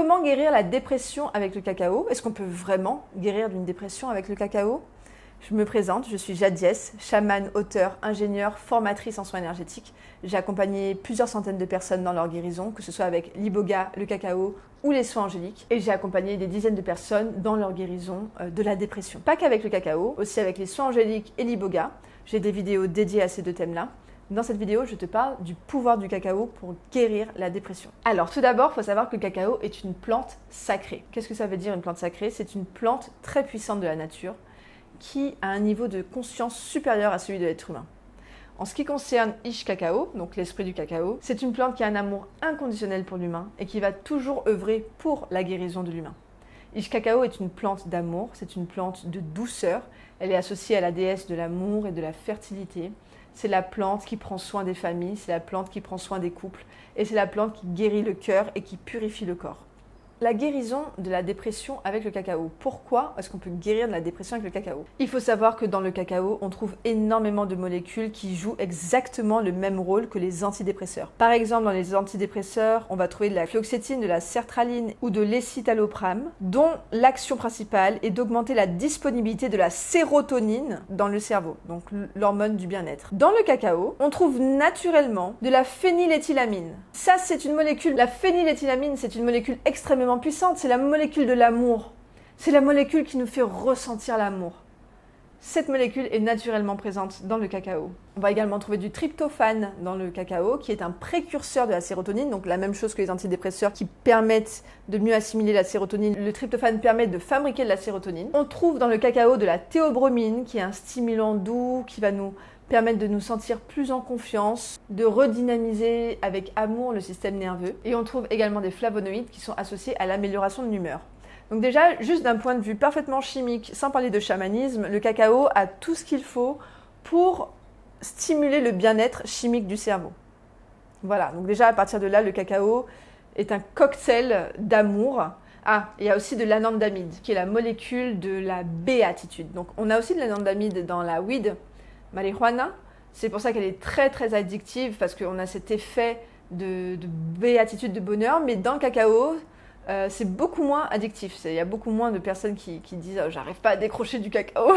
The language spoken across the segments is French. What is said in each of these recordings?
Comment guérir la dépression avec le cacao? Est-ce qu'on peut vraiment guérir d'une dépression avec le cacao? Je me présente, je suis Jade Diès, chamane, auteure, ingénieure, formatrice en soins énergétiques. J'ai accompagné plusieurs centaines de personnes dans leur guérison, que ce soit avec l'iboga, le cacao ou les soins angéliques. Et j'ai accompagné des dizaines de personnes dans leur guérison de la dépression. Pas qu'avec le cacao, aussi avec les soins angéliques et l'iboga. J'ai des vidéos dédiées à ces deux thèmes-là. Dans cette vidéo, je te parle du pouvoir du cacao pour guérir la dépression. Alors tout d'abord, il faut savoir que le cacao est une plante sacrée. Qu'est-ce que ça veut dire une plante sacrée? C'est une plante très puissante de la nature qui a un niveau de conscience supérieur à celui de l'être humain. En ce qui concerne Ish Cacao, donc l'esprit du cacao, c'est une plante qui a un amour inconditionnel pour l'humain et qui va toujours œuvrer pour la guérison de l'humain. Ish Cacao est une plante d'amour, c'est une plante de douceur. Elle est associée à la déesse de l'amour et de la fertilité. C'est la plante qui prend soin des familles, c'est la plante qui prend soin des couples et c'est la plante qui guérit le cœur et qui purifie le corps. La guérison de la dépression avec le cacao. Pourquoi est-ce qu'on peut guérir de la dépression avec le cacao? Il faut savoir que dans le cacao, on trouve énormément de molécules qui jouent exactement le même rôle que les antidépresseurs. Par exemple, dans les antidépresseurs, on va trouver de la fluoxétine, de la sertraline ou de l'escitalopram, dont l'action principale est d'augmenter la disponibilité de la sérotonine dans le cerveau, donc l'hormone du bien-être. Dans le cacao, on trouve naturellement de la phényléthylamine. Ça, c'est une molécule, la phényléthylamine, c'est une molécule extrêmement puissante, c'est la molécule de l'amour. C'est la molécule qui nous fait ressentir l'amour. Cette molécule est naturellement présente dans le cacao. On va également trouver du tryptophane dans le cacao, qui est un précurseur de la sérotonine, donc la même chose que les antidépresseurs qui permettent de mieux assimiler la sérotonine. Le tryptophane permet de fabriquer de la sérotonine. On trouve dans le cacao de la théobromine, qui est un stimulant doux, qui va nous permettre de nous sentir plus en confiance, de redynamiser avec amour le système nerveux. Et on trouve également des flavonoïdes qui sont associés à l'amélioration de l'humeur. Donc déjà, juste d'un point de vue parfaitement chimique, sans parler de chamanisme, le cacao a tout ce qu'il faut pour stimuler le bien-être chimique du cerveau. Voilà, donc déjà à partir de là, le cacao est un cocktail d'amour. Ah, il y a aussi de l'anandamide, qui est la molécule de la béatitude. Donc on a aussi de l'anandamide dans la weed, marijuana, c'est pour ça qu'elle est très très addictive parce qu'on a cet effet de béatitude, de bonheur, mais dans le cacao, c'est beaucoup moins addictif. Il y a beaucoup moins de personnes qui disent oh, j'arrive pas à décrocher du cacao,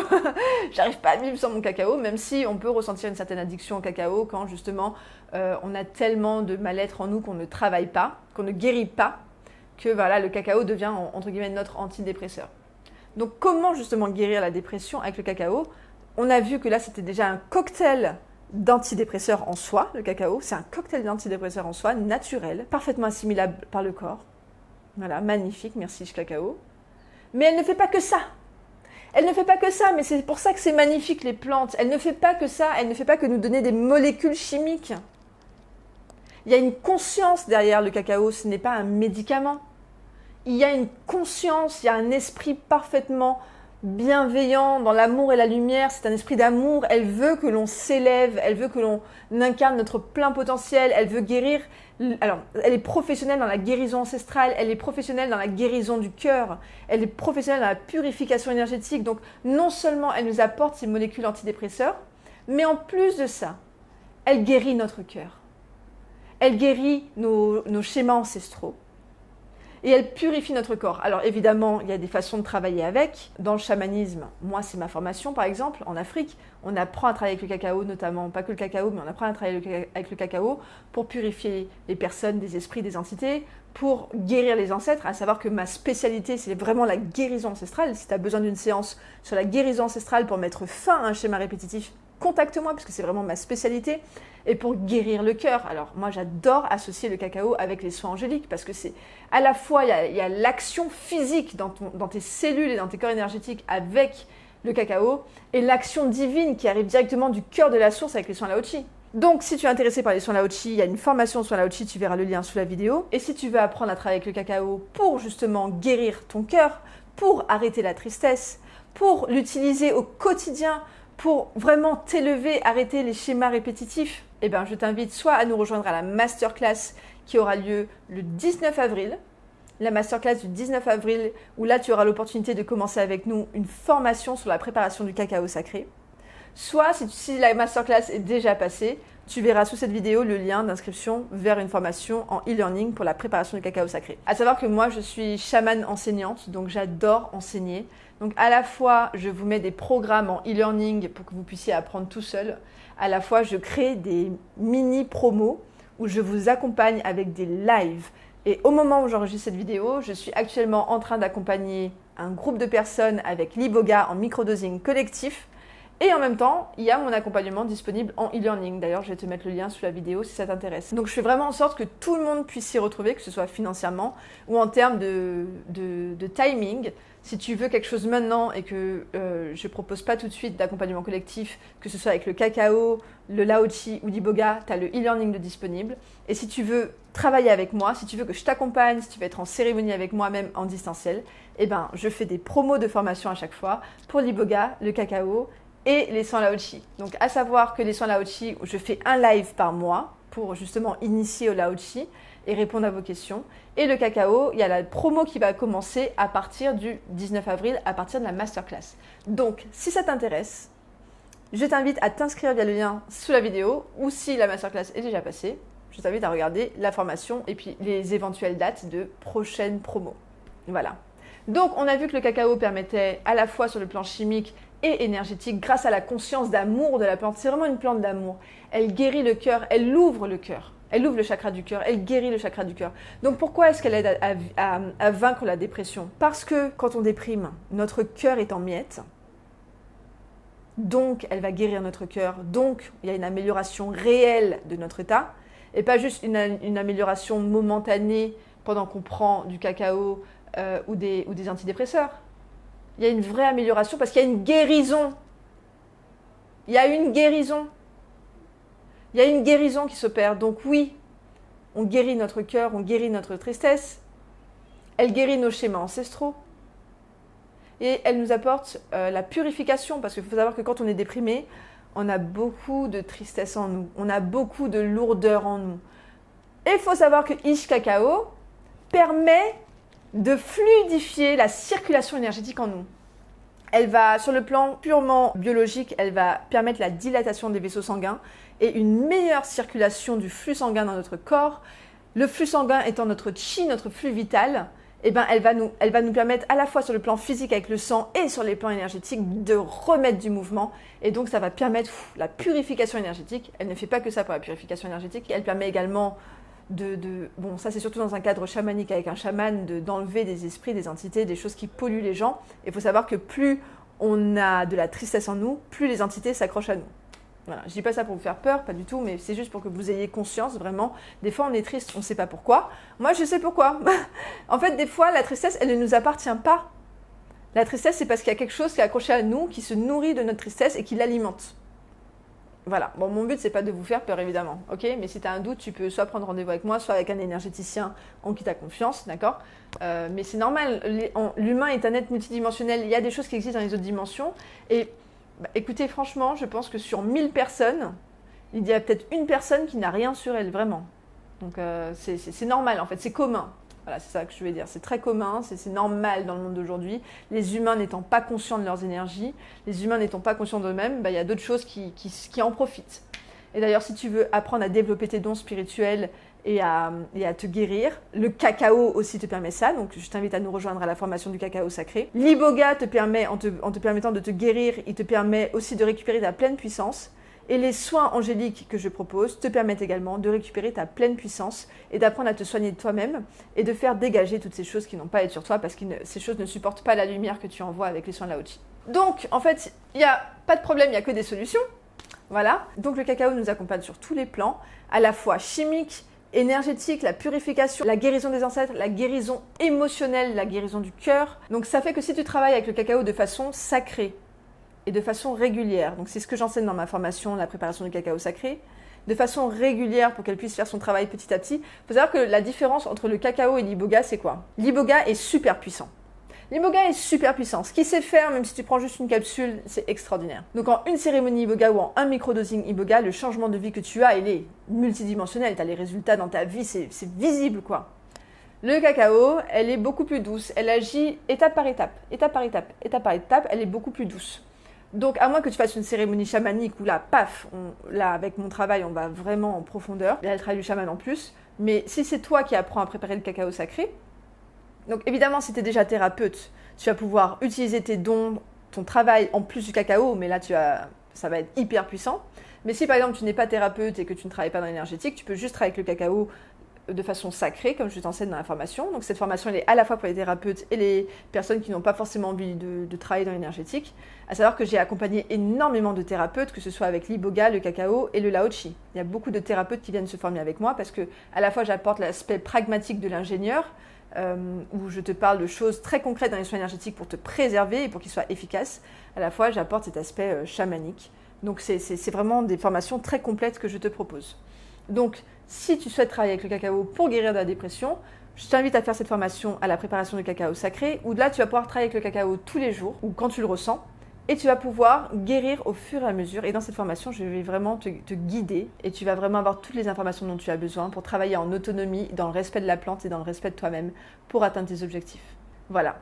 j'arrive pas à vivre sans mon cacao, même si on peut ressentir une certaine addiction au cacao quand justement on a tellement de mal-être en nous qu'on ne travaille pas, qu'on ne guérit pas, que voilà, le cacao devient entre guillemets notre antidépresseur. Donc comment justement guérir la dépression avec le cacao? On a vu que là, c'était déjà un cocktail d'antidépresseurs en soi, le cacao. C'est un cocktail d'antidépresseurs en soi, naturel, parfaitement assimilable par le corps. Voilà, magnifique, merci cacao. Mais elle ne fait pas que ça. Elle ne fait pas que ça, mais c'est pour ça que c'est magnifique, les plantes. Elle ne fait pas que ça, elle ne fait pas que nous donner des molécules chimiques. Il y a une conscience derrière le cacao, ce n'est pas un médicament. Il y a une conscience, il y a un esprit parfaitement bienveillant, dans l'amour et la lumière, c'est un esprit d'amour, elle veut que l'on s'élève, elle veut que l'on incarne notre plein potentiel, elle veut guérir, alors elle est professionnelle dans la guérison ancestrale, elle est professionnelle dans la guérison du cœur, elle est professionnelle dans la purification énergétique, donc non seulement elle nous apporte ces molécules antidépresseurs, mais en plus de ça, elle guérit notre cœur, elle guérit nos schémas ancestraux. Et elle purifie notre corps. Alors évidemment, il y a des façons de travailler avec. Dans le chamanisme, moi c'est ma formation par exemple, en Afrique, on apprend à travailler avec le cacao notamment, pas que le cacao, mais on apprend à travailler avec le cacao pour purifier les personnes, des esprits, des entités, pour guérir les ancêtres, à savoir que ma spécialité c'est vraiment la guérison ancestrale. Si tu as besoin d'une séance sur la guérison ancestrale pour mettre fin à un schéma répétitif, contacte-moi parce que c'est vraiment ma spécialité. Et pour guérir le cœur, alors moi j'adore associer le cacao avec les soins angéliques parce que c'est à la fois il y a l'action physique dans tes cellules et dans tes corps énergétiques avec le cacao et l'action divine qui arrive directement du cœur de la source avec les soins Lao-Chi. Donc si tu es intéressé par les soins Lao-Chi, il y a une formation sur Lao-Chi, tu verras le lien sous la vidéo. Et si tu veux apprendre à travailler avec le cacao pour justement guérir ton cœur, pour arrêter la tristesse, pour l'utiliser au quotidien, pour vraiment t'élever, arrêter les schémas répétitifs, eh ben, je t'invite soit à nous rejoindre à la masterclass qui aura lieu le 19 avril, la masterclass du 19 avril, où là tu auras l'opportunité de commencer avec nous une formation sur la préparation du cacao sacré. Soit si la masterclass est déjà passée, tu verras sous cette vidéo le lien d'inscription vers une formation en e-learning pour la préparation du cacao sacré. À savoir que moi, je suis chamane enseignante, donc j'adore enseigner. Donc à la fois, je vous mets des programmes en e-learning pour que vous puissiez apprendre tout seul. À la fois, je crée des mini promos où je vous accompagne avec des lives. Et au moment où j'enregistre cette vidéo, je suis actuellement en train d'accompagner un groupe de personnes avec l'Iboga en microdosing collectif. Et en même temps, il y a mon accompagnement disponible en e-learning. D'ailleurs, je vais te mettre le lien sous la vidéo si ça t'intéresse. Donc, je fais vraiment en sorte que tout le monde puisse s'y retrouver, que ce soit financièrement ou en termes de timing. Si tu veux quelque chose maintenant et que je ne propose pas tout de suite d'accompagnement collectif, que ce soit avec le cacao, le laochi ou l'iboga, tu as le e-learning de disponible. Et si tu veux travailler avec moi, si tu veux que je t'accompagne, si tu veux être en cérémonie avec moi, même en distanciel, eh ben, je fais des promos de formation à chaque fois pour l'iboga, le cacao et les soins laochi. Donc à savoir que les soins laochi, je fais un live par mois pour justement initier au laochi et répondre à vos questions. Et le cacao, il y a la promo qui va commencer à partir du 19 avril, à partir de la masterclass. Donc si ça t'intéresse, je t'invite à t'inscrire via le lien sous la vidéo, ou si la masterclass est déjà passée, je t'invite à regarder la formation et puis les éventuelles dates de prochaines promos. Voilà. Donc on a vu que le cacao permettait à la fois sur le plan chimique et énergétique grâce à la conscience d'amour de la plante. C'est vraiment une plante d'amour. Elle guérit le cœur, elle ouvre le cœur. Elle ouvre le chakra du cœur, elle guérit le chakra du cœur. Donc pourquoi est-ce qu'elle aide à vaincre la dépression? Parce que quand on déprime, notre cœur est en miettes. Donc elle va guérir notre cœur. Donc il y a une amélioration réelle de notre état. Et pas juste une amélioration momentanée pendant qu'on prend du cacao ou des antidépresseurs. Il y a une vraie amélioration parce qu'il y a une guérison. Il y a une guérison. Il y a une guérison qui s'opère. Donc oui, on guérit notre cœur, on guérit notre tristesse. Elle guérit nos schémas ancestraux. Et elle nous apporte la purification. Parce qu'il faut savoir que quand on est déprimé, on a beaucoup de tristesse en nous. On a beaucoup de lourdeur en nous. Et il faut savoir que Ish Cacao permet de fluidifier la circulation énergétique en nous. Elle va, sur le plan purement biologique, elle va permettre la dilatation des vaisseaux sanguins et une meilleure circulation du flux sanguin dans notre corps. Le flux sanguin étant notre chi, notre flux vital, eh ben, elle va nous permettre à la fois sur le plan physique avec le sang et sur les plans énergétiques de remettre du mouvement. Et donc ça va permettre la purification énergétique. Elle ne fait pas que ça pour la purification énergétique. Elle permet également bon, ça c'est surtout dans un cadre chamanique avec un chaman, d'enlever des esprits, des entités, des choses qui polluent les gens. Il faut savoir que plus on a de la tristesse en nous, plus les entités s'accrochent à nous. Voilà. Je ne dis pas ça pour vous faire peur, pas du tout, mais c'est juste pour que vous ayez conscience vraiment. Des fois on est triste, on ne sait pas pourquoi. Moi je sais pourquoi. En fait des fois la tristesse elle ne nous appartient pas. La tristesse c'est parce qu'il y a quelque chose qui est accroché à nous, qui se nourrit de notre tristesse et qui l'alimente. Voilà, bon mon but c'est pas de vous faire peur évidemment, ok? Mais si tu as un doute, tu peux soit prendre rendez-vous avec moi, soit avec un énergéticien en qui tu as confiance, d'accord? Mais c'est normal, l'humain est un être multidimensionnel, il y a des choses qui existent dans les autres dimensions. Et écoutez, franchement, je pense que sur 1000 personnes, il y a peut-être une personne qui n'a rien sur elle, vraiment. Donc c'est normal en fait, c'est commun. Voilà, c'est ça que je veux dire. C'est très commun, c'est normal dans le monde d'aujourd'hui. Les humains n'étant pas conscients de leurs énergies, les humains n'étant pas conscients d'eux-mêmes, il y a d'autres choses qui en profitent. Et d'ailleurs, si tu veux apprendre à développer tes dons spirituels et à te guérir, le cacao aussi te permet ça. Donc, je t'invite à nous rejoindre à la formation du cacao sacré. L'iboga te permet, en te permettant de te guérir, il te permet aussi de récupérer ta pleine puissance. Et les soins angéliques que je propose te permettent également de récupérer ta pleine puissance et d'apprendre à te soigner de toi-même et de faire dégager toutes ces choses qui n'ont pas à être sur toi parce que ces choses ne supportent pas la lumière que tu envoies avec les soins laochi. Donc, en fait, il n'y a pas de problème, il n'y a que des solutions. Voilà. Donc, le cacao nous accompagne sur tous les plans, à la fois chimique, énergétique, la purification, la guérison des ancêtres, la guérison émotionnelle, la guérison du cœur. Donc, ça fait que si tu travailles avec le cacao de façon sacrée, et de façon régulière. Donc c'est ce que j'enseigne dans ma formation, la préparation du cacao sacré, de façon régulière pour qu'elle puisse faire son travail petit à petit. Il faut savoir que la différence entre le cacao et l'iboga, c'est quoi? L'iboga est super puissant. L'iboga est super puissant. Ce qu'il sait faire, même si tu prends juste une capsule, c'est extraordinaire. Donc en une cérémonie iboga ou en un microdosing iboga, le changement de vie que tu as, il est multidimensionnel. Tu as les résultats dans ta vie, c'est visible quoi. Le cacao, elle est beaucoup plus douce. Elle agit étape par étape, étape par étape, étape par étape, elle est beaucoup plus douce. Donc, à moins que tu fasses une cérémonie chamanique où là, paf, là, avec mon travail, on va vraiment en profondeur. Il y a le travail du chaman en plus. Mais si c'est toi qui apprends à préparer le cacao sacré, donc évidemment, si tu es déjà thérapeute, tu vas pouvoir utiliser tes dons, ton travail en plus du cacao, mais là, ça va être hyper puissant. Mais si par exemple, tu n'es pas thérapeute et que tu ne travailles pas dans l'énergétique, tu peux juste travailler avec le cacao de façon sacrée, comme je t'enseigne dans la formation. Donc cette formation, elle est à la fois pour les thérapeutes et les personnes qui n'ont pas forcément envie de travailler dans l'énergétique. À savoir que j'ai accompagné énormément de thérapeutes, que ce soit avec l'iboga, le cacao et le laochi. Il y a beaucoup de thérapeutes qui viennent se former avec moi parce que à la fois j'apporte l'aspect pragmatique de l'ingénieur, où je te parle de choses très concrètes dans les soins énergétiques pour te préserver et pour qu'ils soient efficaces. À la fois, j'apporte cet aspect chamanique. Donc c'est vraiment des formations très complètes que je te propose. Donc, si tu souhaites travailler avec le cacao pour guérir de la dépression, je t'invite à faire cette formation à la préparation du cacao sacré, où là, tu vas pouvoir travailler avec le cacao tous les jours, ou quand tu le ressens, et tu vas pouvoir guérir au fur et à mesure. Et dans cette formation, je vais vraiment te guider, et tu vas vraiment avoir toutes les informations dont tu as besoin pour travailler en autonomie, dans le respect de la plante et dans le respect de toi-même, pour atteindre tes objectifs. Voilà.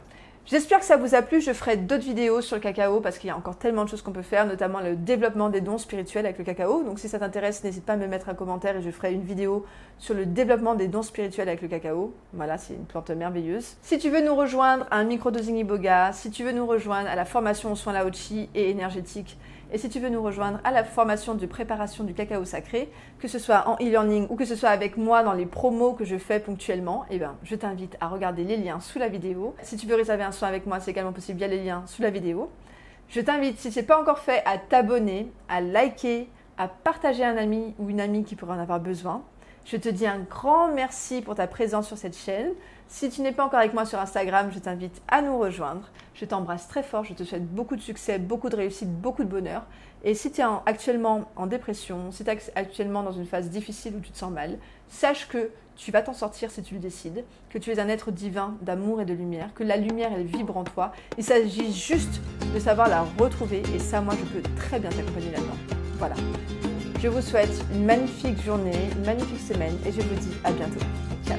J'espère que ça vous a plu, je ferai d'autres vidéos sur le cacao parce qu'il y a encore tellement de choses qu'on peut faire, notamment le développement des dons spirituels avec le cacao. Donc si ça t'intéresse, n'hésite pas à me mettre un commentaire et je ferai une vidéo sur le développement des dons spirituels avec le cacao. Voilà, c'est une plante merveilleuse. Si tu veux nous rejoindre à un microdosing iboga, si tu veux nous rejoindre à la formation aux soins laochi et énergétique, et si tu veux nous rejoindre à la formation de préparation du cacao sacré, que ce soit en e-learning ou que ce soit avec moi dans les promos que je fais ponctuellement, eh ben, je t'invite à regarder les liens sous la vidéo. Si tu veux réserver un soin avec moi, c'est également possible via les liens sous la vidéo. Je t'invite, si ce n'est pas encore fait, à t'abonner, à liker, à partager à un ami ou une amie qui pourrait en avoir besoin. Je te dis un grand merci pour ta présence sur cette chaîne. Si tu n'es pas encore avec moi sur Instagram, je t'invite à nous rejoindre. Je t'embrasse très fort, je te souhaite beaucoup de succès, beaucoup de réussite, beaucoup de bonheur. Et si tu es actuellement en dépression, si tu es actuellement dans une phase difficile où tu te sens mal, sache que tu vas t'en sortir si tu le décides, que tu es un être divin d'amour et de lumière, que la lumière, elle vibre en toi. Il s'agit juste de savoir la retrouver et ça, moi, je peux très bien t'accompagner là-dedans. Voilà. Je vous souhaite une magnifique journée, une magnifique semaine et je vous dis à bientôt. Ciao.